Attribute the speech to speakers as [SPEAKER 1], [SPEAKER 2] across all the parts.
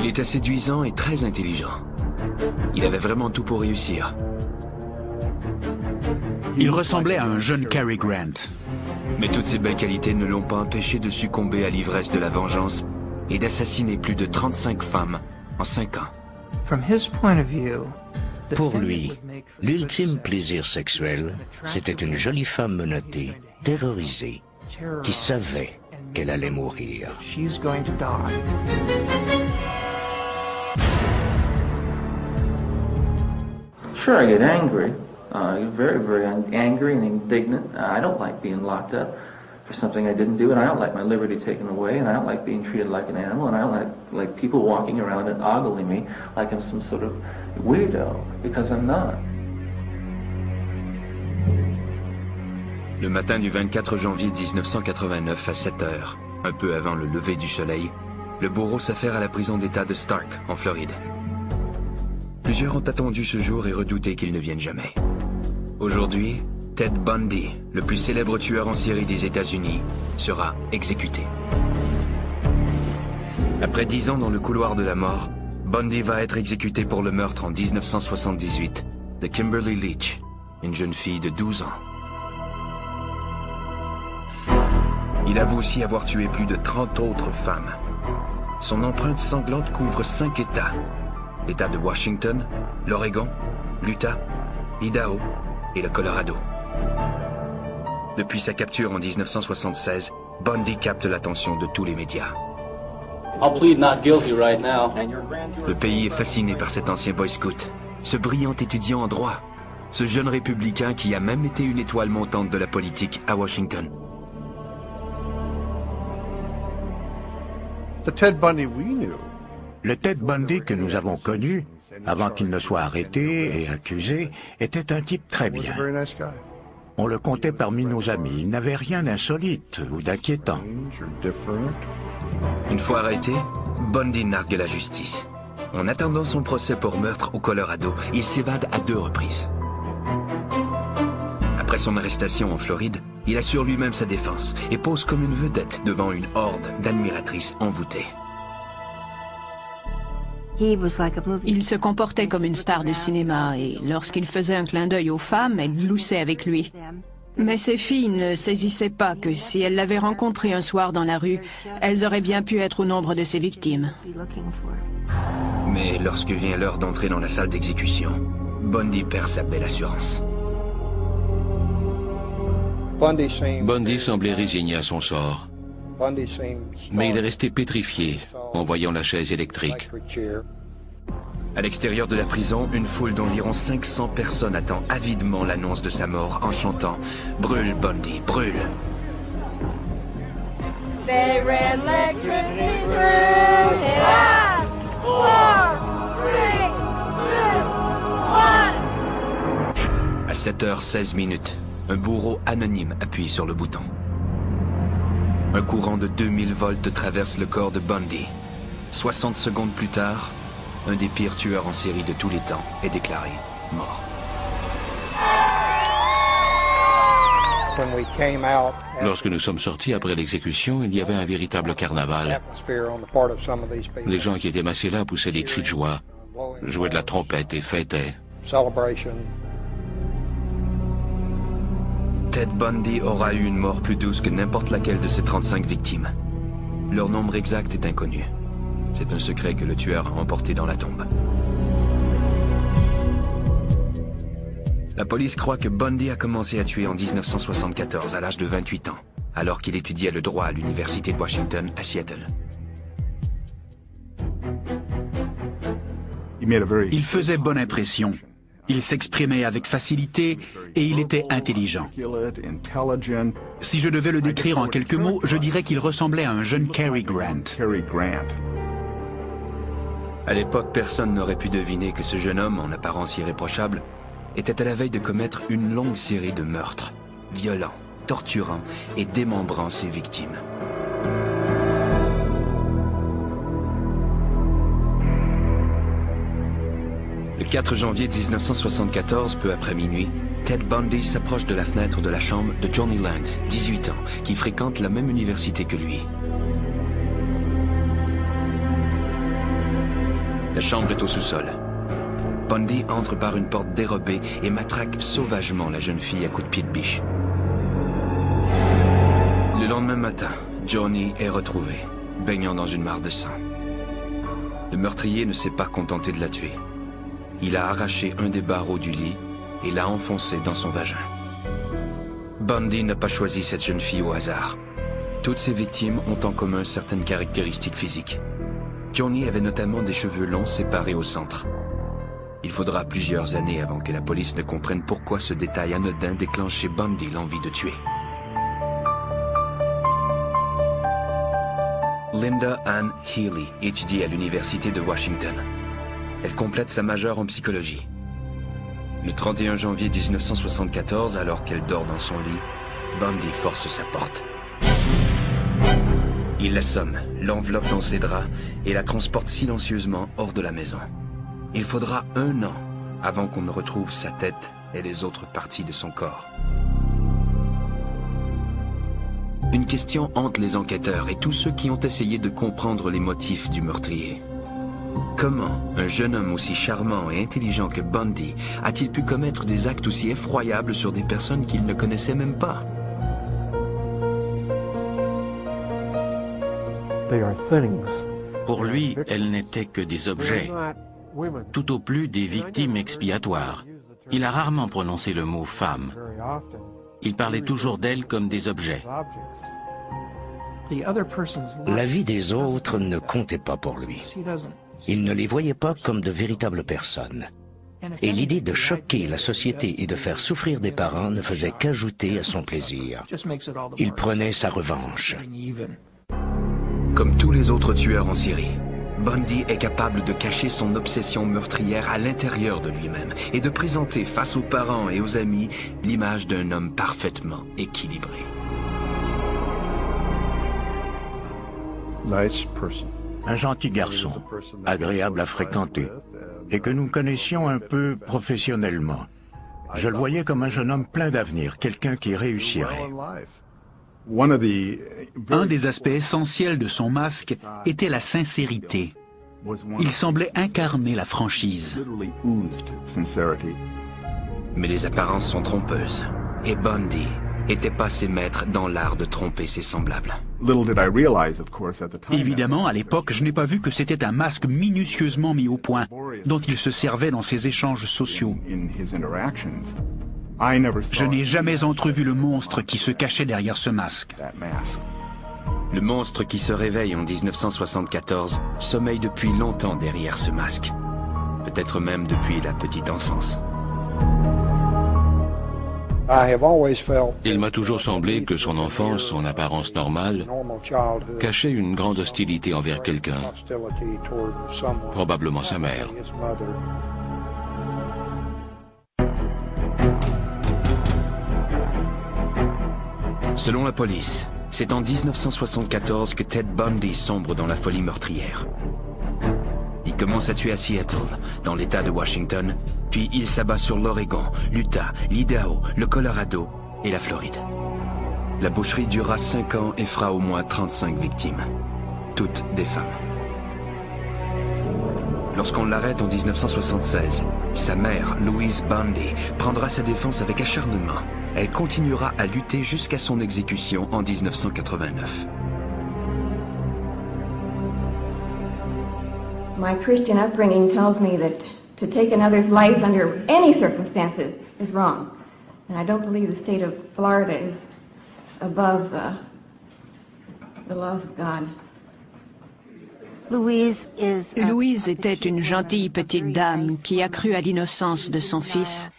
[SPEAKER 1] Il était séduisant et très intelligent. Il avait vraiment tout pour réussir.
[SPEAKER 2] Il ressemblait à un jeune Cary Grant.
[SPEAKER 1] Mais toutes ces belles qualités ne l'ont pas empêché de succomber à l'ivresse de la vengeance et d'assassiner plus de 35 femmes en 5 ans.
[SPEAKER 3] Pour lui, l'ultime plaisir sexuel, c'était une jolie femme menottée, terrorisée, qui savait qu'elle allait mourir.
[SPEAKER 4] Sure, I get angry. Very, very angry and indignant. I don't like being locked up for something I didn't do, and I don't like my liberty taken away, and I don't like being treated like an animal, and I don't like people walking around and ogling me like I'm some sort of weirdo, because I'm not.
[SPEAKER 1] Le matin du 24 janvier 1989 à 7 heures, un peu avant le lever du soleil, le bourreau s'affaire à la prison d'État de Stark, en Floride. Plusieurs ont attendu ce jour et redouté qu'il ne vienne jamais. Aujourd'hui, Ted Bundy, le plus célèbre tueur en série des États-Unis, sera exécuté. Après 10 ans dans le couloir de la mort, Bundy va être exécuté pour le meurtre en 1978 de Kimberly Leach, une jeune fille de 12 ans. Il avoue aussi avoir tué plus de 30 autres femmes. Son empreinte sanglante couvre 5 États. L'État de Washington, l'Oregon, l'Utah, l'Idaho et le Colorado. Depuis sa capture en 1976, Bundy capte l'attention de tous les médias. Le pays est fasciné par cet ancien Boy Scout, ce brillant étudiant en droit, ce jeune républicain qui a même été une étoile montante de la politique à Washington.
[SPEAKER 3] Le Ted Bundy que nous avons connu, avant qu'il ne soit arrêté et accusé, était un type très bien. On le comptait parmi nos amis. Il n'avait rien d'insolite ou d'inquiétant.
[SPEAKER 1] Une fois arrêté, Bundy nargue la justice. En attendant son procès pour meurtre au Colorado, il s'évade à 2 reprises. Après son arrestation en Floride, il assure lui-même sa défense et pose comme une vedette devant une horde d'admiratrices envoûtées.
[SPEAKER 5] Il se comportait comme une star de cinéma et lorsqu'il faisait un clin d'œil aux femmes, elles gloussaient avec lui. Mais ces filles ne saisissaient pas que si elles l'avaient rencontré un soir dans la rue, elles auraient bien pu être au nombre de ses victimes.
[SPEAKER 1] Mais lorsque vient l'heure d'entrer dans la salle d'exécution, Bundy perd sa belle assurance.
[SPEAKER 6] Bundy semblait résigné à son sort, mais il est resté pétrifié en voyant la chaise électrique.
[SPEAKER 1] À l'extérieur de la prison, une foule d'environ 500 personnes attend avidement l'annonce de sa mort en chantant « Brûle, Bundy, brûle !» À 7h16, un bourreau anonyme appuie sur le bouton. Un courant de 2000 volts traverse le corps de Bundy. 60 secondes plus tard, un des pires tueurs en série de tous les temps est déclaré mort.
[SPEAKER 6] Lorsque nous sommes sortis après l'exécution, il y avait un véritable carnaval. Les gens qui étaient massés là poussaient des cris de joie, jouaient de la trompette et fêtaient.
[SPEAKER 1] Ted Bundy aura eu une mort plus douce que n'importe laquelle de ses 35 victimes. Leur nombre exact est inconnu. C'est un secret que le tueur a emporté dans la tombe. La police croit que Bundy a commencé à tuer en 1974 à l'âge de 28 ans, alors qu'il étudiait le droit à l'université de Washington à Seattle.
[SPEAKER 2] Il faisait bonne impression. Il s'exprimait avec facilité et il était intelligent. Si je devais le décrire en quelques mots, je dirais qu'il ressemblait à un jeune Cary Grant.
[SPEAKER 1] À l'époque, personne n'aurait pu deviner que ce jeune homme, en apparence irréprochable, était à la veille de commettre une longue série de meurtres, violents, torturant et démembrant ses victimes. Le 4 janvier 1974, peu après minuit, Ted Bundy s'approche de la fenêtre de la chambre de Johnny Lance, 18 ans, qui fréquente la même université que lui. La chambre est au sous-sol. Bundy entre par une porte dérobée et matraque sauvagement la jeune fille à coups de pied de biche. Le lendemain matin, Johnny est retrouvé, baignant dans une mare de sang. Le meurtrier ne s'est pas contenté de la tuer. Il a arraché un des barreaux du lit et l'a enfoncé dans son vagin. Bundy n'a pas choisi cette jeune fille au hasard. Toutes ses victimes ont en commun certaines caractéristiques physiques. Johnny avait notamment des cheveux longs séparés au centre. Il faudra plusieurs années avant que la police ne comprenne pourquoi ce détail anodin déclenche chez Bundy l'envie de tuer. Linda Ann Healy étudie à l'université de Washington. Elle complète sa majeure en psychologie. Le 31 janvier 1974, alors qu'elle dort dans son lit, Bundy force sa porte. Il l'assomme, l'enveloppe dans ses draps et la transporte silencieusement hors de la maison. Il faudra 1 an avant qu'on ne retrouve sa tête et les autres parties de son corps. Une question hante les enquêteurs et tous ceux qui ont essayé de comprendre les motifs du meurtrier. Comment un jeune homme aussi charmant et intelligent que Bundy a-t-il pu commettre des actes aussi effroyables sur des personnes qu'il ne connaissait même pas?
[SPEAKER 3] Pour lui, elles n'étaient que des objets, tout au plus des victimes expiatoires. Il a rarement prononcé le mot « femme ». Il parlait toujours d'elles comme des objets.
[SPEAKER 7] La vie des autres ne comptait pas pour lui. Il ne les voyait pas comme de véritables personnes. Et l'idée de choquer la société et de faire souffrir des parents ne faisait qu'ajouter à son plaisir. Il prenait sa revanche.
[SPEAKER 1] Comme tous les autres tueurs en série, Bundy est capable de cacher son obsession meurtrière à l'intérieur de lui-même et de présenter face aux parents et aux amis l'image d'un homme parfaitement équilibré.
[SPEAKER 3] Un gentil garçon, agréable à fréquenter, et que nous connaissions un peu professionnellement. Je le voyais comme un jeune homme plein d'avenir, quelqu'un qui réussirait.
[SPEAKER 2] Un des aspects essentiels de son masque était la sincérité. Il semblait incarner la franchise.
[SPEAKER 1] Mais les apparences sont trompeuses, et Bundy était passé maître dans l'art de tromper ses semblables.
[SPEAKER 2] Évidemment, à l'époque, je n'ai pas vu que c'était un masque minutieusement mis au point, dont il se servait dans ses échanges sociaux. Je n'ai jamais entrevu le monstre qui se cachait derrière ce masque.
[SPEAKER 1] Le monstre qui se réveille en 1974 sommeille depuis longtemps derrière ce masque. Peut-être même depuis la petite enfance.
[SPEAKER 6] Il m'a toujours semblé que son enfance, son apparence normale, cachait une grande hostilité envers quelqu'un, probablement sa mère.
[SPEAKER 1] Selon la police, c'est en 1974 que Ted Bundy sombre dans la folie meurtrière. Il commence à tuer à Seattle, dans l'État de Washington, puis il s'abat sur l'Oregon, l'Utah, l'Idaho, le Colorado et la Floride. La boucherie dura 5 ans et fera au moins 35 victimes, toutes des femmes. Lorsqu'on l'arrête en 1976, sa mère, Louise Bundy, prendra sa défense avec acharnement. Elle continuera à lutter jusqu'à son exécution en 1989.
[SPEAKER 8] My Christian upbringing tells me that to take another's life under any circumstances is wrong. And I don't believe the state of Florida is above the laws of God.
[SPEAKER 5] Louise était une gentille petite dame qui a cru à l'innocence de son fils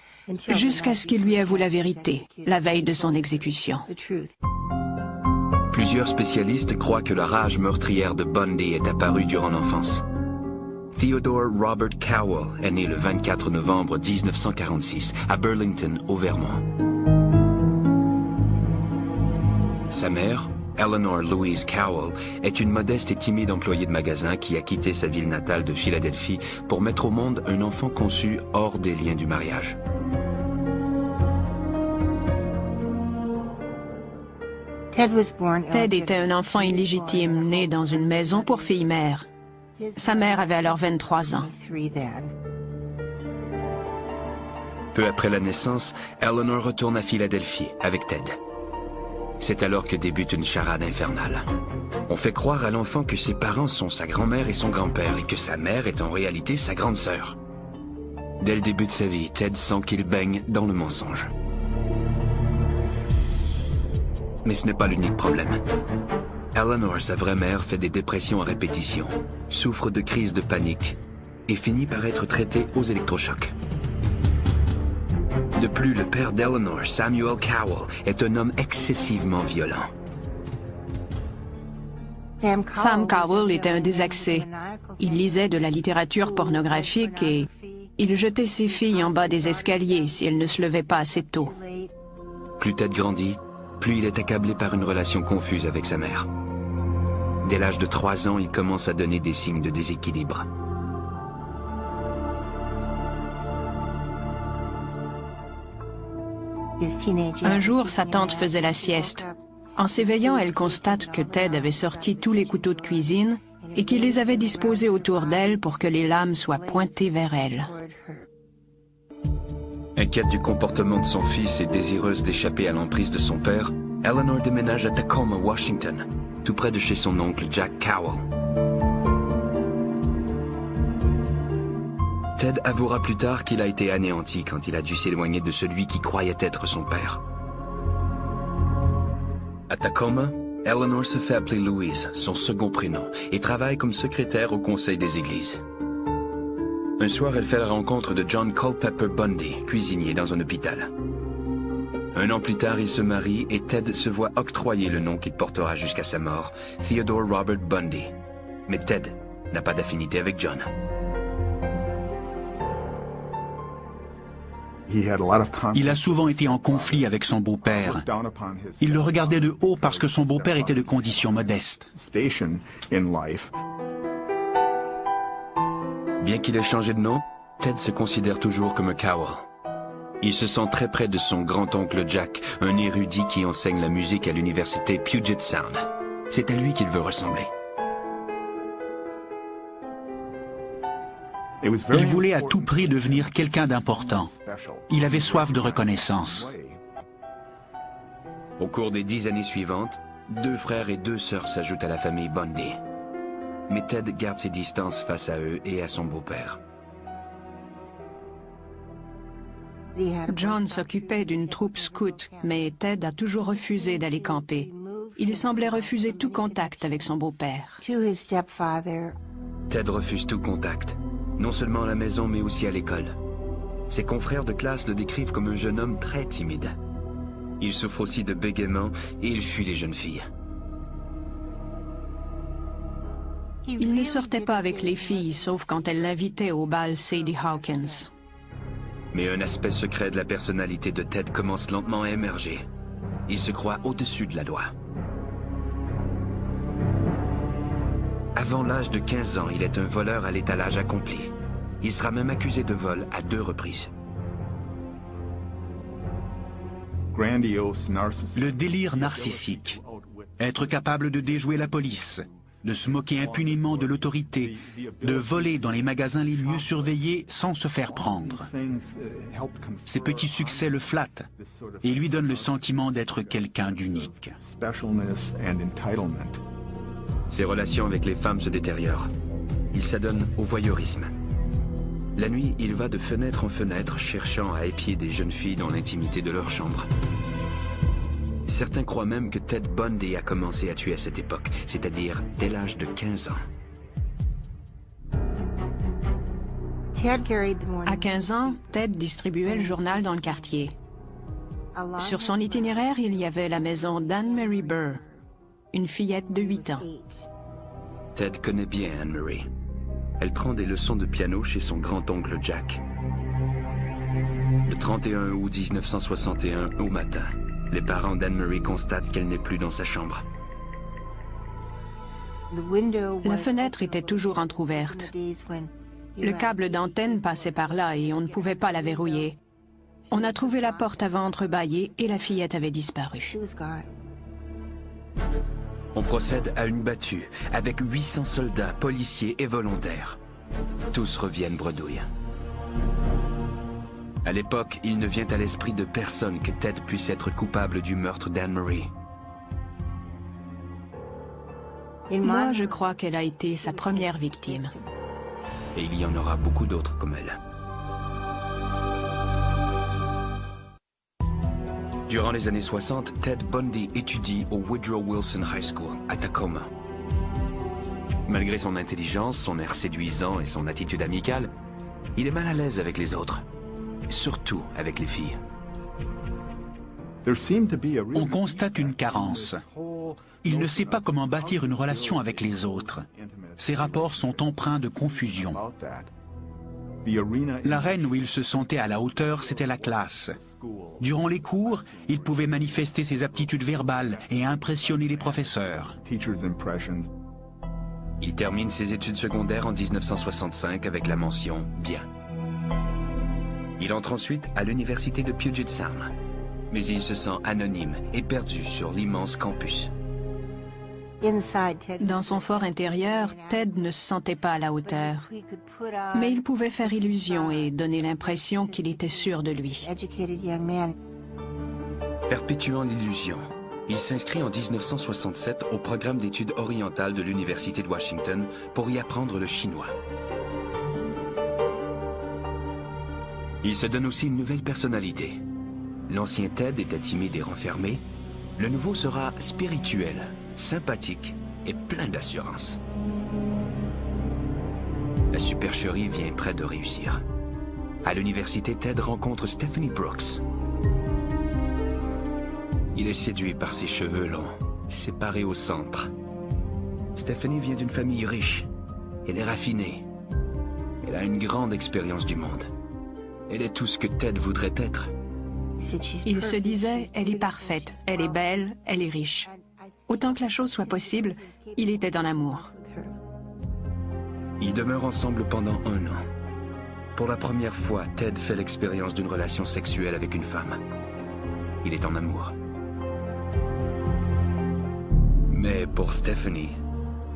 [SPEAKER 5] jusqu'à ce qu'il lui avoue la vérité, la veille de son exécution.
[SPEAKER 1] Plusieurs spécialistes croient que la rage meurtrière de Bundy est apparue durant l'enfance. Theodore Robert Cowell est né le 24 novembre 1946 à Burlington, au Vermont. Sa mère, Eleanor Louise Cowell, est une modeste et timide employée de magasin qui a quitté sa ville natale de Philadelphie pour mettre au monde un enfant conçu hors des liens du mariage.
[SPEAKER 5] Ted était un enfant illégitime né dans une maison pour filles mères. Sa mère avait alors 23 ans.
[SPEAKER 1] Peu après la naissance, Eleanor retourne à Philadelphie avec Ted. C'est alors que débute une charade infernale. On fait croire à l'enfant que ses parents sont sa grand-mère et son grand-père et que sa mère est en réalité sa grande sœur. Dès le début de sa vie, Ted sent qu'il baigne dans le mensonge. Mais ce n'est pas l'unique problème. Eleanor, sa vraie mère, fait des dépressions à répétition, souffre de crises de panique et finit par être traitée aux électrochocs. De plus, le père d'Eleanor, Samuel Cowell, est un homme excessivement violent.
[SPEAKER 5] Sam Cowell était un désaxé. Il lisait de la littérature pornographique et il jetait ses filles en bas des escaliers si elles ne se levaient pas assez tôt.
[SPEAKER 1] Plus Ted grandit, plus il est accablé par une relation confuse avec sa mère. Dès l'âge de 3 ans, il commence à donner des signes de déséquilibre.
[SPEAKER 5] Un jour, sa tante faisait la sieste. En s'éveillant, elle constate que Ted avait sorti tous les couteaux de cuisine et qu'il les avait disposés autour d'elle pour que les lames soient pointées vers elle.
[SPEAKER 1] Inquiète du comportement de son fils et désireuse d'échapper à l'emprise de son père, Eleanor déménage à Tacoma, Washington, tout près de chez son oncle Jack Cowell. Ted avouera plus tard qu'il a été anéanti quand il a dû s'éloigner de celui qui croyait être son père. À Tacoma, Eleanor se fait appeler Louise, son second prénom, et travaille comme secrétaire au conseil des églises. Un soir, elle fait la rencontre de John Culpeper Bundy, cuisinier dans un hôpital. Un an plus tard, ils se marient et Ted se voit octroyer le nom qu'il portera jusqu'à sa mort, Theodore Robert Bundy. Mais Ted n'a pas d'affinité avec John.
[SPEAKER 2] Il a souvent été en conflit avec son beau-père. Il le regardait de haut parce que son beau-père était de condition modeste.
[SPEAKER 1] Bien qu'il ait changé de nom, Ted se considère toujours comme un Cowell. Il se sent très près de son grand-oncle Jack, un érudit qui enseigne la musique à l'université Puget Sound. C'est à lui qu'il veut ressembler.
[SPEAKER 2] Il voulait à tout prix devenir quelqu'un d'important. Il avait soif de reconnaissance.
[SPEAKER 1] Au cours des 10 années suivantes, 2 frères et 2 sœurs s'ajoutent à la famille Bundy. Mais Ted garde ses distances face à eux et à son beau-père.
[SPEAKER 5] John s'occupait d'une troupe scout, mais Ted a toujours refusé d'aller camper. Il semblait refuser tout contact avec son beau-père.
[SPEAKER 1] Ted refuse tout contact, non seulement à la maison mais aussi à l'école. Ses confrères de classe le décrivent comme un jeune homme très timide. Il souffre aussi de bégaiement et il fuit les jeunes filles.
[SPEAKER 5] Il ne sortait pas avec les filles, sauf quand elles l'invitaient au bal Sadie Hawkins.
[SPEAKER 1] Mais un aspect secret de la personnalité de Ted commence lentement à émerger. Il se croit au-dessus de la loi. Avant l'âge de 15 ans, il est un voleur à l'étalage accompli. Il sera même accusé de vol à 2 reprises.
[SPEAKER 2] Le délire narcissique. Être capable de déjouer la police, de se moquer impunément de l'autorité, de voler dans les magasins les mieux surveillés sans se faire prendre. Ces petits succès le flattent et lui donnent le sentiment d'être quelqu'un d'unique.
[SPEAKER 1] Ses relations avec les femmes se détériorent. Il s'adonne au voyeurisme. La nuit, il va de fenêtre en fenêtre cherchant à épier des jeunes filles dans l'intimité de leur chambre. Certains croient même que Ted Bundy a commencé à tuer à cette époque, c'est-à-dire dès l'âge de 15 ans.
[SPEAKER 5] À 15 ans, Ted distribuait le journal dans le quartier. Sur son itinéraire, il y avait la maison d'Anne-Marie Burr, une fillette de 8 ans.
[SPEAKER 1] Ted connaît bien Anne-Marie. Elle prend des leçons de piano chez son grand-oncle Jack. Le 31 août 1961, au matin, les parents d'Anne-Marie constatent qu'elle n'est plus dans sa chambre.
[SPEAKER 5] La fenêtre était toujours entrouverte. Le câble d'antenne passait par là et on ne pouvait pas la verrouiller. On a trouvé la porte avant entrebâillée et la fillette avait disparu.
[SPEAKER 1] On procède à une battue avec 800 soldats, policiers et volontaires. Tous reviennent bredouilles. À l'époque, il ne vient à l'esprit de personne que Ted puisse être coupable du meurtre d'Anne-Marie.
[SPEAKER 5] Moi, je crois qu'elle a été sa première victime.
[SPEAKER 1] Et il y en aura beaucoup d'autres comme elle. Durant les années 60, Ted Bundy étudie au Woodrow Wilson High School à Tacoma. Malgré son intelligence, son air séduisant et son attitude amicale, il est mal à l'aise avec les autres, surtout avec les filles.
[SPEAKER 2] On constate une carence. Il ne sait pas comment bâtir une relation avec les autres. Ses rapports sont empreints de confusion. L'arène où il se sentait à la hauteur, c'était la classe. Durant les cours, il pouvait manifester ses aptitudes verbales et impressionner les professeurs.
[SPEAKER 1] Il termine ses études secondaires en 1965 avec la mention « Bien ». Il entre ensuite à l'université de Puget Sound, mais il se sent anonyme et perdu sur l'immense campus.
[SPEAKER 5] Dans son fort intérieur, Ted ne se sentait pas à la hauteur. Mais il pouvait faire illusion et donner l'impression qu'il était sûr de lui.
[SPEAKER 1] Perpétuant l'illusion, il s'inscrit en 1967 au programme d'études orientales de l'Université de Washington pour y apprendre le chinois. Il se donne aussi une nouvelle personnalité. L'ancien Ted était timide et renfermé. Le nouveau sera spirituel, sympathique et plein d'assurance. La supercherie vient près de réussir. À l'université, Ted rencontre Stephanie Brooks. Il est séduit par ses cheveux longs, séparés au centre. Stephanie vient d'une famille riche. Elle est raffinée. Elle a une grande expérience du monde. Elle est tout ce que Ted voudrait être.
[SPEAKER 5] Il se disait, elle est parfaite, elle est belle, elle est riche. Autant que la chose soit possible, il était en amour.
[SPEAKER 1] Ils demeurent ensemble pendant 1 an. Pour la première fois, Ted fait l'expérience d'une relation sexuelle avec une femme. Il est en amour. Mais pour Stephanie,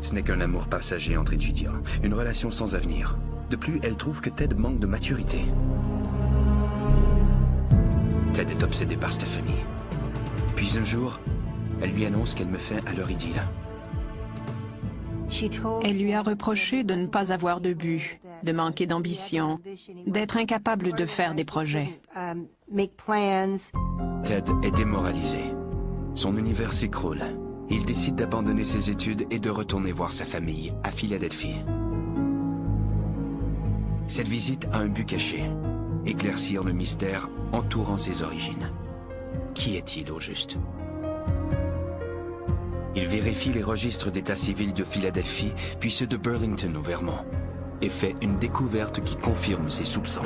[SPEAKER 1] ce n'est qu'un amour passager entre étudiants, une relation sans avenir. De plus, elle trouve que Ted manque de maturité. Ted est obsédé par Stephanie. Puis un jour, elle lui annonce qu'elle me fait à leur idylle.
[SPEAKER 5] Elle lui a reproché de ne pas avoir de but, de manquer d'ambition, d'être incapable de faire des projets.
[SPEAKER 1] Ted est démoralisé. Son univers s'écroule. Il décide d'abandonner ses études et de retourner voir sa famille à Philadelphie. Cette visite a un but caché, éclaircir le mystère entourant ses origines. Qui est-il au juste? Il vérifie les registres d'état civil de Philadelphie, puis ceux de Burlington au Vermont, et fait une découverte qui confirme ses soupçons.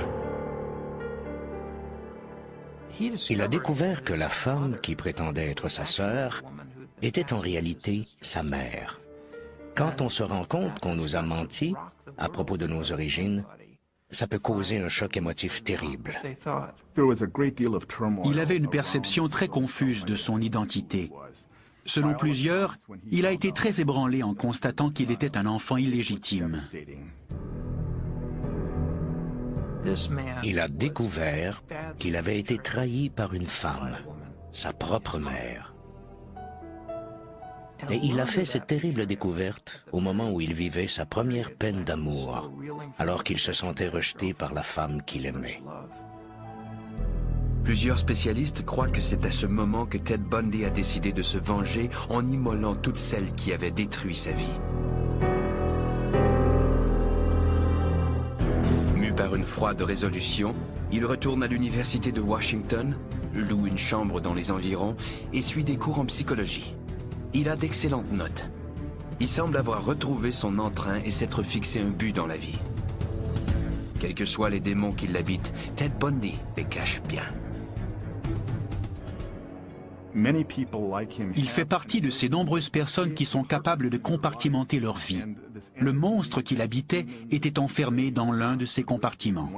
[SPEAKER 7] Il a découvert que la femme qui prétendait être sa sœur était en réalité sa mère. Quand on se rend compte qu'on nous a menti à propos de nos origines, ça peut causer un choc émotif terrible.
[SPEAKER 2] Il avait une perception très confuse de son identité. Selon plusieurs, il a été très ébranlé en constatant qu'il était un enfant illégitime.
[SPEAKER 7] Il a découvert qu'il avait été trahi par une femme, sa propre mère. Et il a fait cette terrible découverte au moment où il vivait sa première peine d'amour, alors qu'il se sentait rejeté par la femme qu'il aimait.
[SPEAKER 1] Plusieurs spécialistes croient que c'est à ce moment que Ted Bundy a décidé de se venger en immolant toutes celles qui avaient détruit sa vie. Mu par une froide résolution, il retourne à l'université de Washington, loue une chambre dans les environs et suit des cours en psychologie. Il a d'excellentes notes. Il semble avoir retrouvé son entrain et s'être fixé un but dans la vie. Quels que soient les démons qui l'habitent, Ted Bundy les cache bien.
[SPEAKER 2] Il fait partie de ces nombreuses personnes qui sont capables de compartimenter leur vie. Le monstre qu'il habitait était enfermé dans l'un de ces compartiments.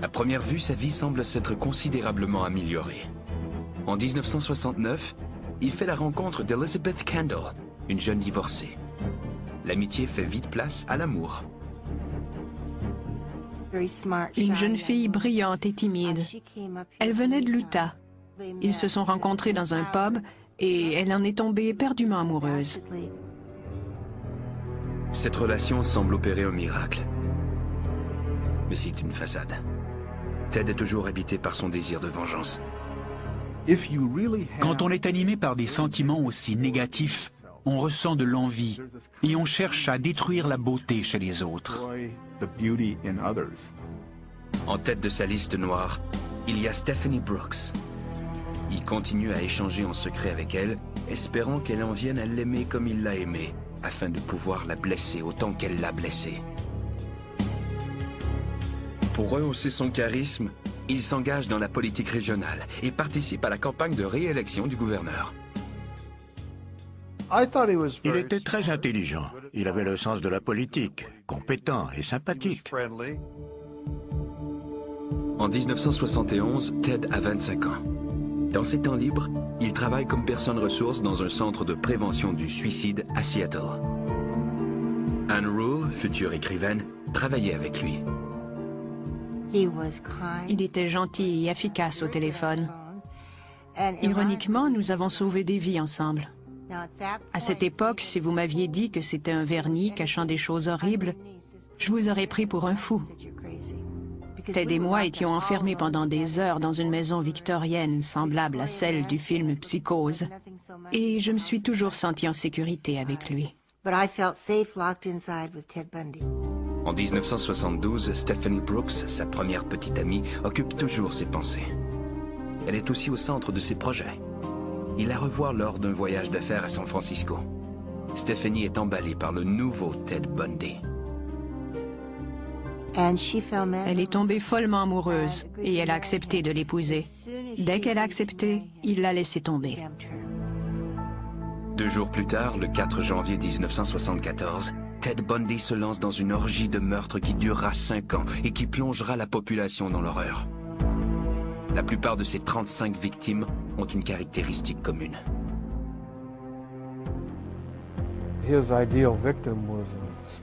[SPEAKER 1] À première vue, sa vie semble s'être considérablement améliorée. En 1969, il fait la rencontre d'Elizabeth Kendall, une jeune divorcée. L'amitié fait vite place à l'amour.
[SPEAKER 5] Une jeune fille brillante et timide. Elle venait de l'Utah. Ils se sont rencontrés dans un pub et elle en est tombée éperdument amoureuse.
[SPEAKER 1] Cette relation semble opérer un miracle. Mais c'est une façade. Ted est toujours habité par son désir de vengeance.
[SPEAKER 2] Quand on est animé par des sentiments aussi négatifs, on ressent de l'envie et on cherche à détruire la beauté chez les autres.
[SPEAKER 1] En tête de sa liste noire, il y a Stephanie Brooks. Il continue à échanger en secret avec elle, espérant qu'elle en vienne à l'aimer comme il l'a aimé, afin de pouvoir la blesser autant qu'elle l'a blessé. Pour rehausser son charisme, il s'engage dans la politique régionale et participe à la campagne de réélection du gouverneur.
[SPEAKER 9] Il était très intelligent. Il avait le sens de la politique, compétent et sympathique.
[SPEAKER 1] En 1971, Ted a 25 ans. Dans ses temps libres, il travaille comme personne ressource dans un centre de prévention du suicide à Seattle. Anne Rule, future écrivaine, travaillait avec lui.
[SPEAKER 5] Il était gentil et efficace au téléphone. Ironiquement, nous avons sauvé des vies ensemble. À cette époque, si vous m'aviez dit que c'était un vernis cachant des choses horribles, je vous aurais pris pour un fou. Ted et moi étions enfermés pendant des heures dans une maison victorienne semblable à celle du film Psychose. Et je me suis toujours sentie en sécurité avec lui.
[SPEAKER 1] En 1972, Stephanie Brooks, sa première petite amie, occupe toujours ses pensées. Elle est aussi au centre de ses projets. Il la revoit lors d'un voyage d'affaires à San Francisco. Stephanie est emballée par le nouveau Ted Bundy.
[SPEAKER 5] Elle est tombée follement amoureuse et elle a accepté de l'épouser. Dès qu'elle a accepté, il l'a laissé tomber.
[SPEAKER 1] 2 jours plus tard, le 4 janvier 1974, Ted Bundy se lance dans une orgie de meurtre qui durera 5 ans et qui plongera la population dans l'horreur. La plupart de ces 35 victimes ont une caractéristique commune.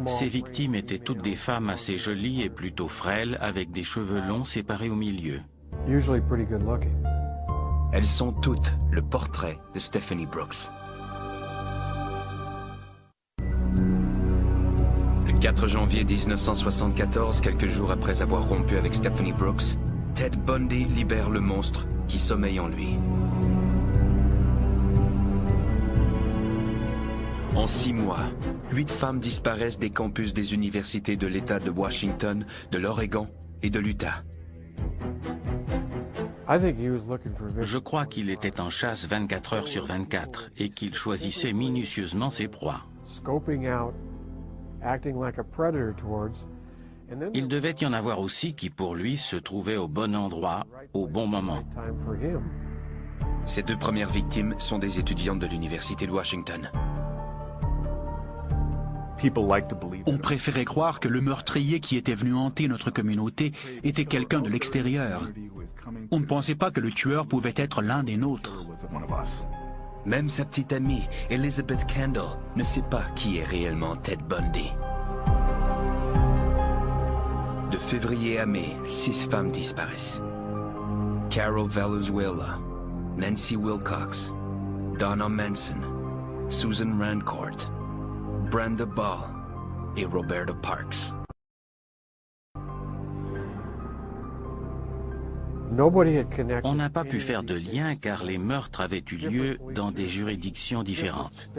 [SPEAKER 3] Ses victimes étaient toutes des femmes assez jolies et plutôt frêles, avec des cheveux longs séparés au milieu.
[SPEAKER 1] Elles sont toutes le portrait de Stephanie Brooks. Le 4 janvier 1974, quelques jours après avoir rompu avec Stephanie Brooks, Ted Bundy libère le monstre qui sommeille en lui. En 6 mois, 8 femmes disparaissent des campus des universités de l'État de Washington, de l'Oregon et de l'Utah.
[SPEAKER 3] Je crois qu'il était en chasse 24 heures sur 24 et qu'il choisissait minutieusement ses proies. Il devait y en avoir aussi qui, pour lui, se trouvaient au bon endroit, au bon moment.
[SPEAKER 1] Ces 2 premières victimes sont des étudiantes de l'Université de Washington.
[SPEAKER 2] On préférait croire que le meurtrier qui était venu hanter notre communauté était quelqu'un de l'extérieur. On ne pensait pas que le tueur pouvait être l'un des nôtres.
[SPEAKER 1] Même sa petite amie, Elizabeth Kendall, ne sait pas qui est réellement Ted Bundy. De février à mai, 6 femmes disparaissent. Carol Valenzuela, Nancy Wilcox, Donna Manson, Susan Rancourt, Brenda Ball et Roberta Parks.
[SPEAKER 3] On n'a pas pu faire de lien car les meurtres avaient eu lieu dans des juridictions différentes.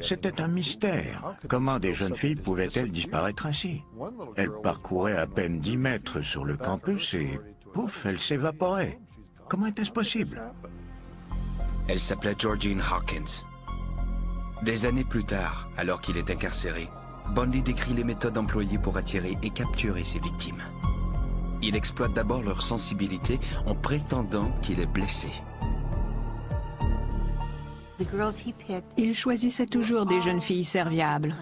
[SPEAKER 9] C'était un mystère. Comment des jeunes filles pouvaient-elles disparaître ainsi? Elles parcouraient à peine 10 mètres sur le campus et, pouf, elles s'évaporaient. Comment était-ce possible?
[SPEAKER 1] Elle s'appelait Georgine Hawkins. Des années plus tard, alors qu'il est incarcéré, Bundy décrit les méthodes employées pour attirer et capturer ses victimes. Il exploite d'abord leur sensibilité en prétendant qu'il est blessé.
[SPEAKER 5] Il choisissait toujours des jeunes filles serviables.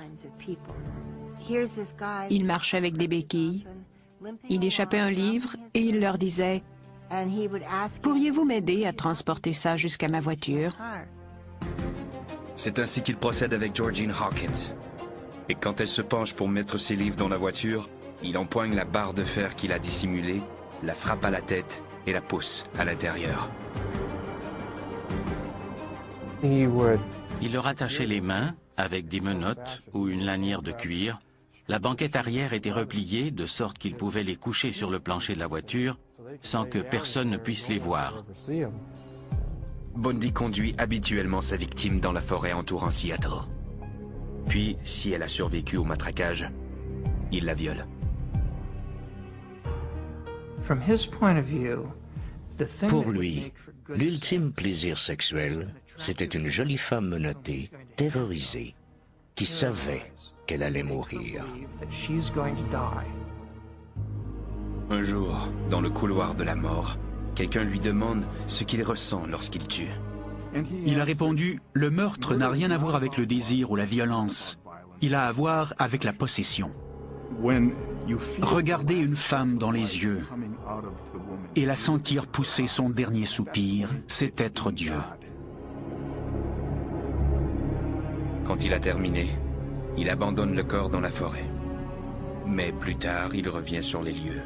[SPEAKER 5] Il marchait avec des béquilles. Il échappait un livre et il leur disait Pourriez-vous m'aider à transporter ça jusqu'à ma voiture?
[SPEAKER 1] C'est ainsi qu'il procède avec Georgine Hawkins. Et quand elle se penche pour mettre ses livres dans la voiture, il empoigne la barre de fer qu'il a dissimulée, la frappe à la tête et la pousse à l'intérieur.
[SPEAKER 3] Il leur attachait les mains avec des menottes ou une lanière de cuir. La banquette arrière était repliée de sorte qu'ils pouvaient les coucher sur le plancher de la voiture sans que personne ne puisse les voir.
[SPEAKER 1] Bundy conduit habituellement sa victime dans la forêt entourant Seattle. Puis, si elle a survécu au matraquage, il la viole.
[SPEAKER 7] Pour lui, l'ultime plaisir sexuel, c'était une jolie femme menottée, terrorisée, qui savait qu'elle allait mourir.
[SPEAKER 1] Un jour, dans le couloir de la mort, quelqu'un lui demande ce qu'il ressent lorsqu'il tue.
[SPEAKER 2] Il a répondu « Le meurtre n'a rien à voir avec le désir ou la violence. Il a à voir avec la possession. Regarder une femme dans les yeux et la sentir pousser son dernier soupir, c'est être Dieu. »
[SPEAKER 1] Quand il a terminé, il abandonne le corps dans la forêt. Mais plus tard, il revient sur les lieux.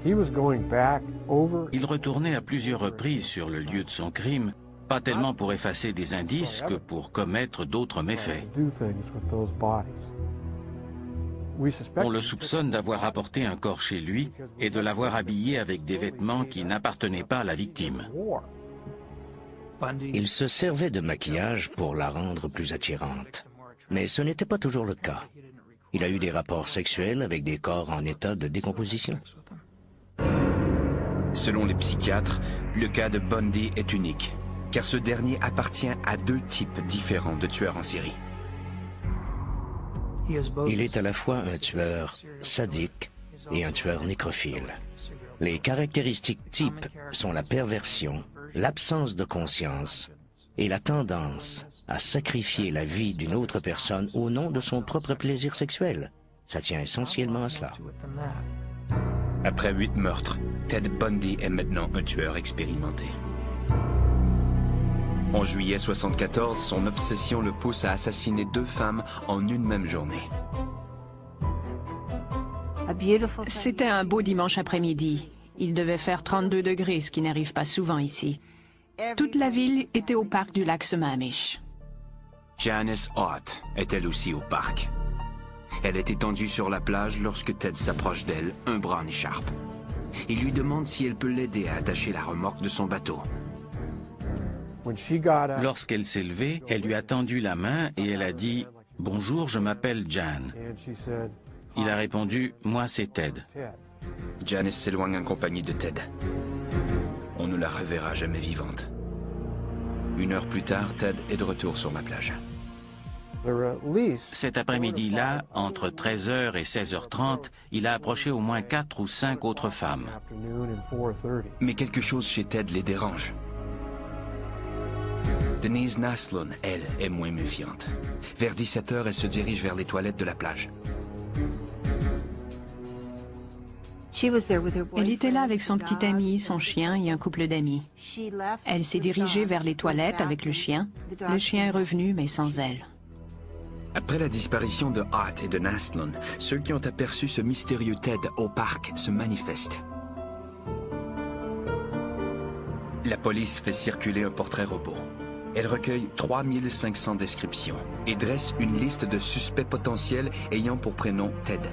[SPEAKER 3] Il retournait à plusieurs reprises sur le lieu de son crime, pas tellement pour effacer des indices que pour commettre d'autres méfaits. On le soupçonne d'avoir apporté un corps chez lui et de l'avoir habillé avec des vêtements qui n'appartenaient pas à la victime.
[SPEAKER 7] Il se servait de maquillage pour la rendre plus attirante. Mais ce n'était pas toujours le cas. Il a eu des rapports sexuels avec des corps en état de décomposition.
[SPEAKER 1] Selon les psychiatres, le cas de Bundy est unique, car ce dernier appartient à deux types différents de tueurs en série.
[SPEAKER 7] Il est à la fois un tueur sadique et un tueur nécrophile. Les caractéristiques types sont la perversion, l'absence de conscience et la tendance à sacrifier la vie d'une autre personne au nom de son propre plaisir sexuel. Ça tient essentiellement à cela.
[SPEAKER 1] Après 8 meurtres, Ted Bundy est maintenant un tueur expérimenté. En juillet 1974, son obsession le pousse à assassiner 2 femmes en une même journée.
[SPEAKER 5] C'était un beau dimanche après-midi. Il devait faire 32 degrés, ce qui n'arrive pas souvent ici. Toute la ville était au parc du lac Sammamish.
[SPEAKER 1] Janice Ott est elle aussi au parc. Elle est étendue sur la plage lorsque Ted s'approche d'elle, un bras en écharpe. Il lui demande si elle peut l'aider à attacher la remorque de son bateau.
[SPEAKER 3] Lorsqu'elle s'est levée, elle lui a tendu la main et elle a dit « Bonjour, je m'appelle Jan ». Il a répondu « Moi, c'est Ted ».
[SPEAKER 1] Janice s'éloigne en compagnie de Ted. On ne la reverra jamais vivante. 1 heure plus tard, Ted est de retour sur la plage.
[SPEAKER 3] Cet après-midi-là, entre 13h et 16h30, il a approché au moins 4 ou 5 autres femmes.
[SPEAKER 1] Mais quelque chose chez Ted les dérange. Denise Naslund, elle, est moins méfiante. Vers 17h, elle se dirige vers les toilettes de la plage.
[SPEAKER 5] Elle était là avec son petit ami, son chien et un couple d'amis. Elle s'est dirigée vers les toilettes avec le chien. Le chien est revenu, mais sans elle.
[SPEAKER 1] Après la disparition de Hart et de Naslund, ceux qui ont aperçu ce mystérieux Ted au parc se manifestent. La police fait circuler un portrait robot. Elle recueille 3500 descriptions et dresse une liste de suspects potentiels ayant pour prénom Ted.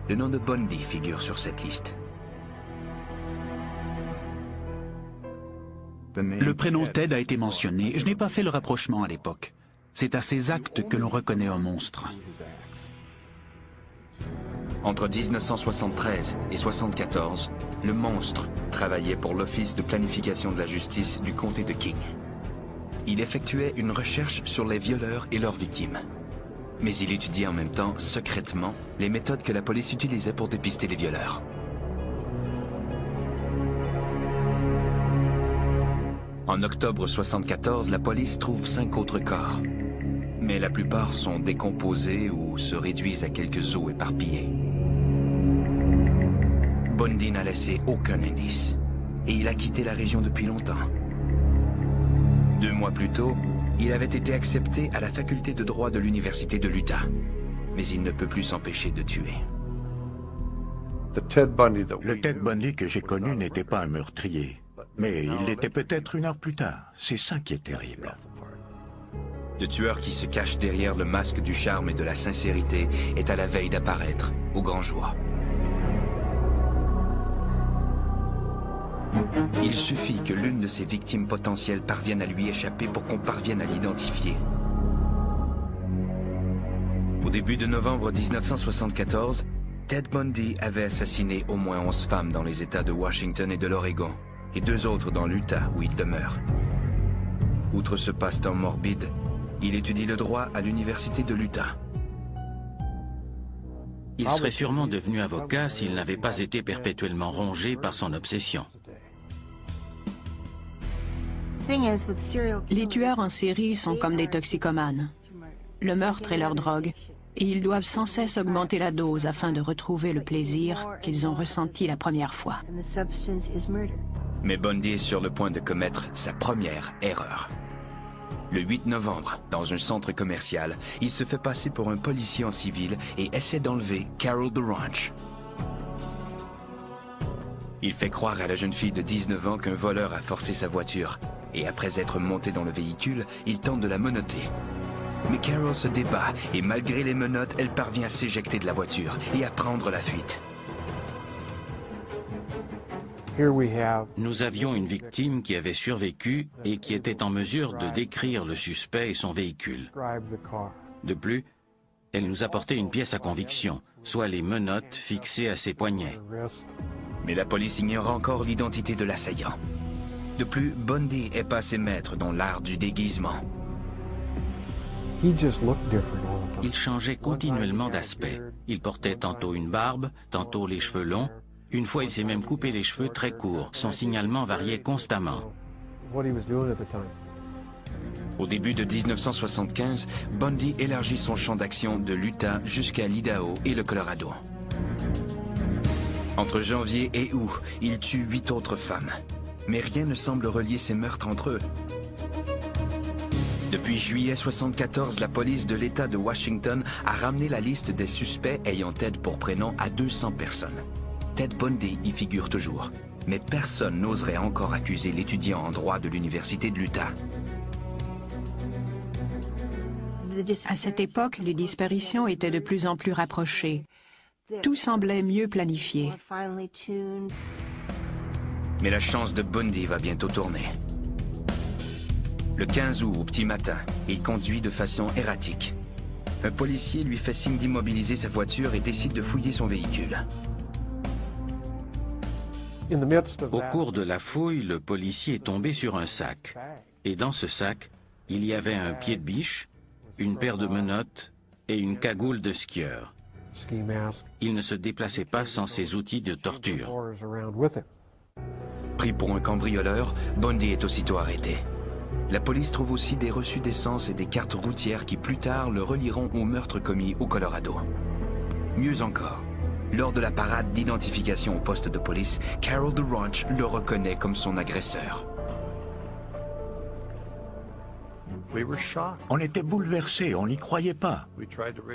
[SPEAKER 1] Le nom de Bundy figure sur cette liste.
[SPEAKER 2] Le prénom Ted a été mentionné. Je n'ai pas fait le rapprochement à l'époque. C'est à ses actes que l'on reconnaît un monstre.
[SPEAKER 1] Entre 1973 et 1974, le monstre travaillait pour l'Office de planification de la justice du comté de King. Il effectuait une recherche sur les violeurs et leurs victimes. Mais il étudiait en même temps, secrètement, les méthodes que la police utilisait pour dépister les violeurs. En octobre 1974, la police trouve 5 autres corps. Mais la plupart sont décomposés ou se réduisent à quelques os éparpillés. Bundy n'a laissé aucun indice. Et il a quitté la région depuis longtemps. 2 mois plus tôt, il avait été accepté à la faculté de droit de l'université de l'Utah. Mais il ne peut plus s'empêcher de tuer.
[SPEAKER 9] Le Ted Bundy que j'ai connu n'était pas un meurtrier. Mais il l'était peut-être 1 heure plus tard. C'est ça qui est terrible.
[SPEAKER 1] Le tueur qui se cache derrière le masque du charme et de la sincérité est à la veille d'apparaître au grand jour. Il suffit que l'une de ses victimes potentielles parvienne à lui échapper pour qu'on parvienne à l'identifier. Au début de novembre 1974, Ted Bundy avait assassiné au moins 11 femmes dans les États de Washington et de l'Oregon, et 2 autres dans l'Utah où il demeure. Outre ce passe-temps morbide, il étudie le droit à l'université de l'Utah.
[SPEAKER 3] Il serait sûrement devenu avocat s'il n'avait pas été perpétuellement rongé par son obsession.
[SPEAKER 5] Les tueurs en série sont comme des toxicomanes. Le meurtre est leur drogue, et ils doivent sans cesse augmenter la dose afin de retrouver le plaisir qu'ils ont ressenti la première fois.
[SPEAKER 1] Mais Bundy est sur le point de commettre sa première erreur. Le 8 novembre, dans un centre commercial, il se fait passer pour un policier en civil et essaie d'enlever Carol DeRanch. Il fait croire à la jeune fille de 19 ans qu'un voleur a forcé sa voiture, et après être monté dans le véhicule, il tente de la menotter. Mais Carol se débat, et malgré les menottes, elle parvient à s'éjecter de la voiture et à prendre la fuite.
[SPEAKER 3] Nous avions une victime qui avait survécu et qui était en mesure de décrire le suspect et son véhicule. De plus, elle nous apportait une pièce à conviction, soit les menottes fixées à ses poignets.
[SPEAKER 1] Mais la police ignore encore l'identité de l'assaillant. De plus, Bundy est passé maître dans l'art du déguisement.
[SPEAKER 3] Il changeait continuellement d'aspect. Il portait tantôt une barbe, tantôt les cheveux longs. Une fois, il s'est même coupé les cheveux très courts. Son signalement variait constamment.
[SPEAKER 1] Au début de 1975, Bundy élargit son champ d'action de l'Utah jusqu'à l'Idaho et le Colorado. Entre janvier et août, il tue 8 autres femmes. Mais rien ne semble relier ces meurtres entre eux. Depuis juillet 1974, la police de l'État de Washington a ramené la liste des suspects ayant Ted pour prénom à 200 personnes. Ted Bundy y figure toujours, mais personne n'oserait encore accuser l'étudiant en droit de l'université de l'Utah.
[SPEAKER 5] À cette époque, les disparitions étaient de plus en plus rapprochées. Tout semblait mieux planifié.
[SPEAKER 1] Mais la chance de Bundy va bientôt tourner. Le 15 août, au petit matin, il conduit de façon erratique. Un policier lui fait signe d'immobiliser sa voiture et décide de fouiller son véhicule.
[SPEAKER 3] Au cours de la fouille, le policier est tombé sur un sac. Et dans ce sac, il y avait un pied de biche, une paire de menottes et une cagoule de skieur. Il ne se déplaçait pas sans ses outils de torture.
[SPEAKER 1] Pris pour un cambrioleur, Bundy est aussitôt arrêté. La police trouve aussi des reçus d'essence et des cartes routières qui plus tard le relieront au meurtre commis au Colorado. Mieux encore, lors de la parade d'identification au poste de police, Carol DeRanch le reconnaît comme son agresseur.
[SPEAKER 9] On était bouleversés, on n'y croyait pas.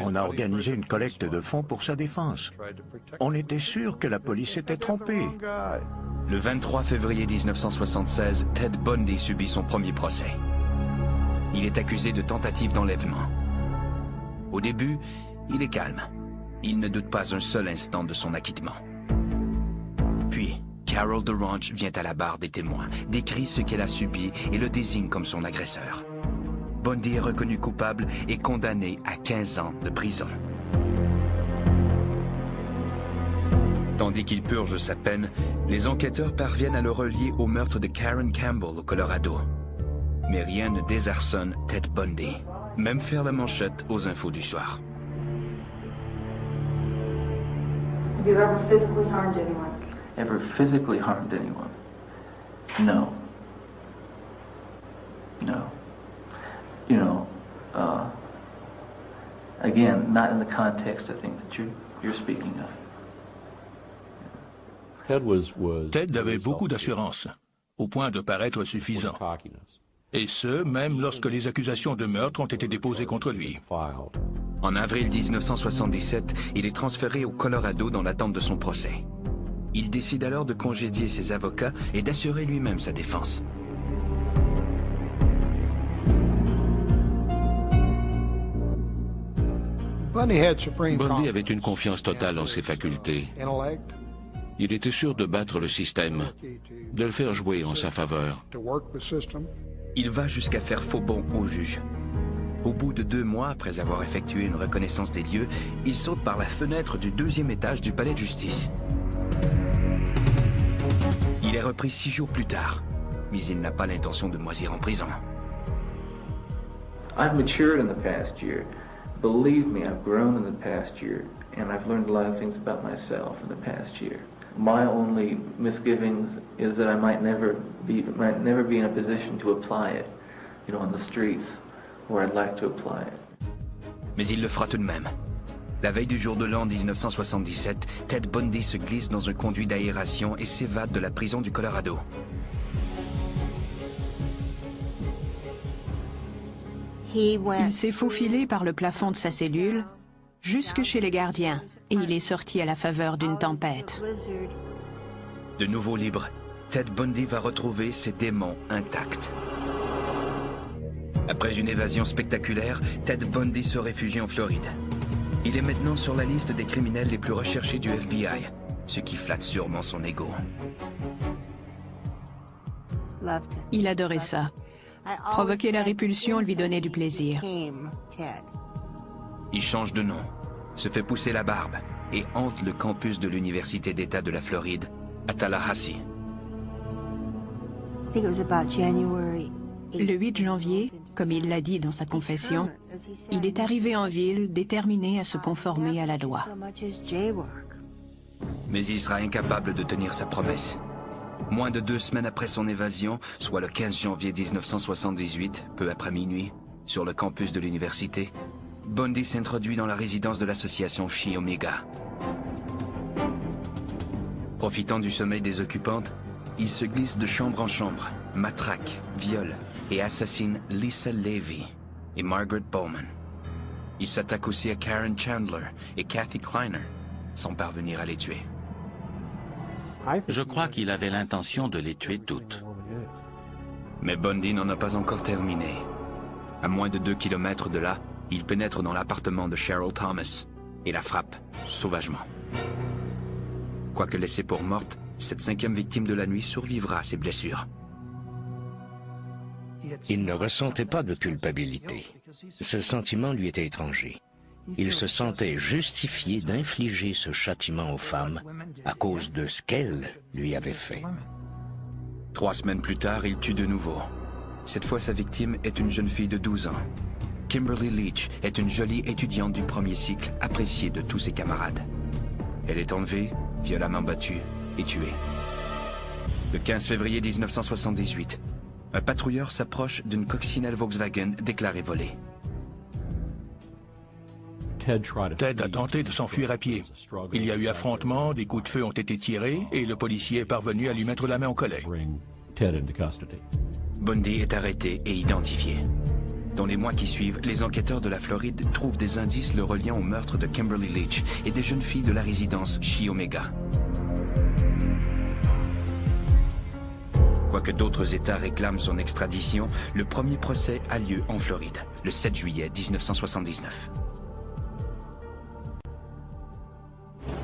[SPEAKER 9] On a organisé une collecte de fonds pour sa défense. On était sûr que la police s'était trompée.
[SPEAKER 1] Le 23 février 1976, Ted Bundy subit son premier procès. Il est accusé de tentative d'enlèvement. Au début, il est calme. Il ne doute pas un seul instant de son acquittement. Puis, Carol DeRanch vient à la barre des témoins, décrit ce qu'elle a subi et le désigne comme son agresseur. Bundy est reconnu coupable et condamné à 15 ans de prison. Tandis qu'il purge sa peine, les enquêteurs parviennent à le relier au meurtre de Karen Campbell au Colorado. Mais rien ne désarçonne Ted Bundy, même faire la manchette aux infos du soir.
[SPEAKER 8] Have you ever physically harmed anyone?
[SPEAKER 4] Ever physically harmed anyone? No. No. You know, again, not in the context I think that you're speaking of.
[SPEAKER 10] Ted avait beaucoup d'assurance, au point de paraître suffisant. Et ce, même lorsque les accusations de meurtre ont été déposées contre lui.
[SPEAKER 1] En avril 1977, il est transféré au Colorado dans l'attente de son procès. Il décide alors de congédier ses avocats et d'assurer lui-même sa défense.
[SPEAKER 6] Bundy avait une confiance totale en ses facultés. Il était sûr de battre le système, de le faire jouer en sa faveur.
[SPEAKER 1] Il va jusqu'à faire faux bond au juge. Au bout de 2 mois, après avoir effectué une reconnaissance des lieux, il saute par la fenêtre du 2e étage du palais de justice. Il est repris 6 jours plus tard, mais il n'a pas l'intention de moisir en prison.
[SPEAKER 4] I've matured in the past year. Believe me, I've grown in the past year, and I've learned a lot of things about myself in the past year. My only misgivings is that I might never be in a position to apply it, you know, on the streets where I'd like to apply it.
[SPEAKER 1] Mais il le fera tout de même. La veille du jour de l'an 1977, Ted Bundy se glisse dans un conduit d'aération et s'évade de la prison du Colorado.
[SPEAKER 5] Il s'est faufilé par le plafond de sa cellule jusque chez les gardiens et il est sorti à la faveur d'une tempête.
[SPEAKER 1] De nouveau libre, Ted Bundy va retrouver ses démons intacts. Après une évasion spectaculaire, Ted Bundy se réfugie en Floride. Il est maintenant sur la liste des criminels les plus recherchés du FBI, ce qui flatte sûrement son ego.
[SPEAKER 5] Il adorait ça. Provoquer la répulsion lui donnait du plaisir.
[SPEAKER 1] Il change de nom, se fait pousser la barbe et hante le campus de l'Université d'État de la Floride, à Tallahassee.
[SPEAKER 5] Le 8 janvier, comme il l'a dit dans sa confession, il est arrivé en ville déterminé à se conformer à la loi.
[SPEAKER 1] Mais il sera incapable de tenir sa promesse. Moins de 2 semaines après son évasion, soit le 15 janvier 1978, peu après minuit, sur le campus de l'université, Bundy s'introduit dans la résidence de l'association Chi Omega. Profitant du sommeil des occupantes, il se glisse de chambre en chambre, matraque, viole et assassine Lisa Levy et Margaret Bowman. Il s'attaque aussi à Karen Chandler et Kathy Kleiner, sans parvenir à les tuer.
[SPEAKER 3] Je crois qu'il avait l'intention de les tuer toutes.
[SPEAKER 1] Mais Bundy n'en a pas encore terminé. À moins de 2 kilomètres de là, il pénètre dans l'appartement de Cheryl Thomas et la frappe sauvagement. Quoique laissée pour morte, cette 5e victime de la nuit survivra à ses blessures.
[SPEAKER 7] Il ne ressentait pas de culpabilité. Ce sentiment lui était étranger. Il se sentait justifié d'infliger ce châtiment aux femmes à cause de ce qu'elles lui avaient fait.
[SPEAKER 1] 3 semaines plus tard, il tue de nouveau. Cette fois, sa victime est une jeune fille de 12 ans. Kimberly Leach est une jolie étudiante du 1er cycle, appréciée de tous ses camarades. Elle est enlevée, violemment battue et tuée. Le 15 février 1978, un patrouilleur s'approche d'une coccinelle Volkswagen déclarée volée.
[SPEAKER 10] Ted a tenté de s'enfuir à pied. Il y a eu affrontement, des coups de feu ont été tirés et le policier est parvenu à lui mettre la main au collet.
[SPEAKER 1] Bundy est arrêté et identifié. Dans les mois qui suivent, les enquêteurs de la Floride trouvent des indices le reliant au meurtre de Kimberly Leach et des jeunes filles de la résidence Chi Omega. Quoique d'autres États réclament son extradition, le premier procès a lieu en Floride, le 7 juillet 1979.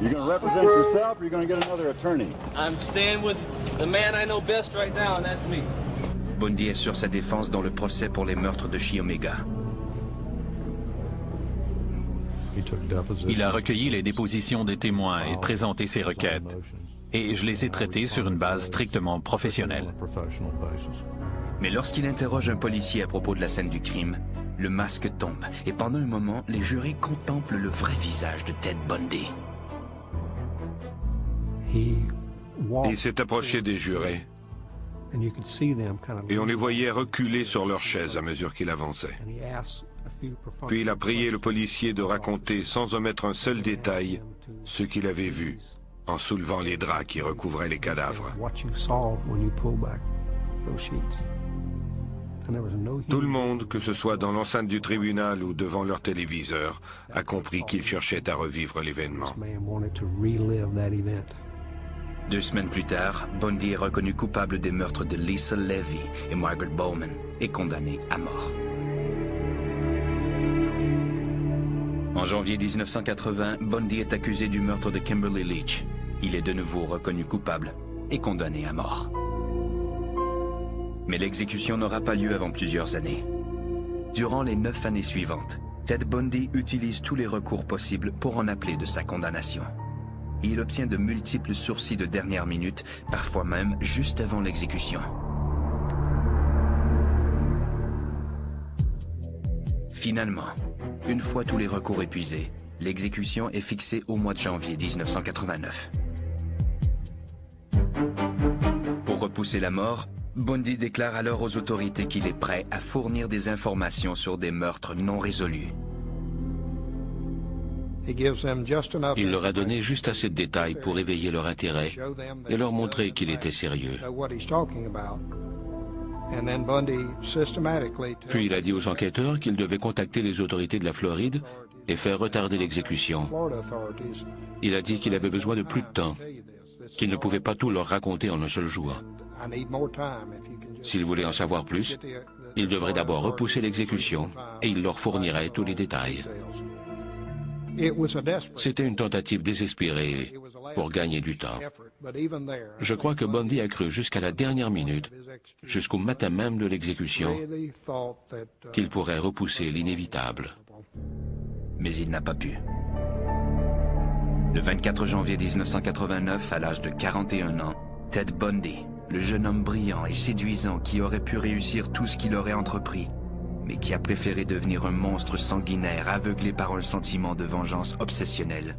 [SPEAKER 11] You're going to represent yourself or you're going to get another attorney?
[SPEAKER 12] I'm staying with the man I know best right now, and that's me.
[SPEAKER 1] Bundy assure sa défense dans le procès pour les meurtres de Chi Omega.
[SPEAKER 13] Il a recueilli les dépositions des témoins et présenté ses requêtes. Et je les ai traitées sur une base strictement professionnelle.
[SPEAKER 1] Mais lorsqu'il interroge un policier à propos de la scène du crime, le masque tombe et pendant un moment, les jurés contemplent le vrai visage de Ted Bundy.
[SPEAKER 6] Il s'est approché des jurés et on les voyait reculer sur leurs chaises à mesure qu'il avançait. Puis il a prié le policier de raconter sans omettre un seul détail ce qu'il avait vu
[SPEAKER 14] en soulevant les draps qui recouvraient les cadavres. Tout le monde, que ce soit dans l'enceinte du tribunal ou devant leur téléviseur, a compris qu'il cherchait à revivre l'événement.
[SPEAKER 1] 2 semaines plus tard, Bundy est reconnu coupable des meurtres de Lisa Levy et Margaret Bowman et condamné à mort. En janvier 1980, Bundy est accusé du meurtre de Kimberly Leach. Il est de nouveau reconnu coupable et condamné à mort. Mais l'exécution n'aura pas lieu avant plusieurs années. Durant les 9 années suivantes, Ted Bundy utilise tous les recours possibles pour en appeler de sa condamnation. Il obtient de multiples sursis de dernière minute, parfois même juste avant l'exécution. Finalement, une fois tous les recours épuisés, l'exécution est fixée au mois de janvier 1989. Pour repousser la mort, Bundy déclare alors aux autorités qu'il est prêt à fournir des informations sur des meurtres non résolus.
[SPEAKER 6] Il leur a donné juste assez de détails pour éveiller leur intérêt et leur montrer qu'il était sérieux. Puis il a dit aux enquêteurs qu'ils devaient contacter les autorités de la Floride et faire retarder l'exécution. Il a dit qu'il avait besoin de plus de temps, qu'il ne pouvait pas tout leur raconter en un seul jour. S'ils voulaient en savoir plus, ils devraient d'abord repousser l'exécution et il leur fournirait tous les détails. C'était une tentative désespérée pour gagner du temps. Je crois que Bundy a cru jusqu'à la dernière minute, jusqu'au matin même de l'exécution, qu'il pourrait repousser l'inévitable.
[SPEAKER 1] Mais il n'a pas pu. Le 24 janvier 1989, à l'âge de 41 ans, Ted Bundy, le jeune homme brillant et séduisant qui aurait pu réussir tout ce qu'il aurait entrepris, mais qui a préféré devenir un monstre sanguinaire aveuglé par un sentiment de vengeance obsessionnelle,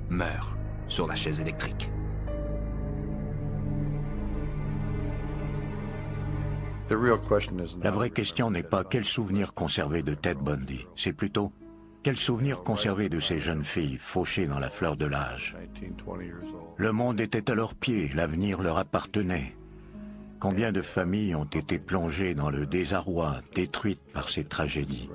[SPEAKER 1] meurt sur la chaise électrique.
[SPEAKER 9] La vraie question n'est pas quel souvenir conserver de Ted Bundy, c'est plutôt quel souvenir conserver de ces jeunes filles fauchées dans la fleur de l'âge. Le monde était à leurs pieds, l'avenir leur appartenait. Combien de familles ont été plongées dans le désarroi, détruites par ces tragédies.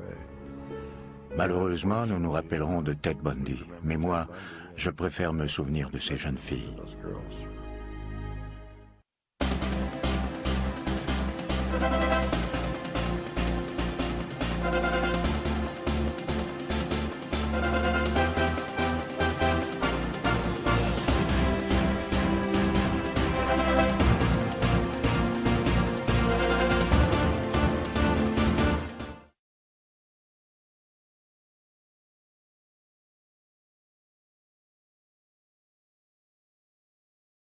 [SPEAKER 9] Malheureusement, nous nous rappellerons de Ted Bundy, mais moi, je préfère me souvenir de ces jeunes filles.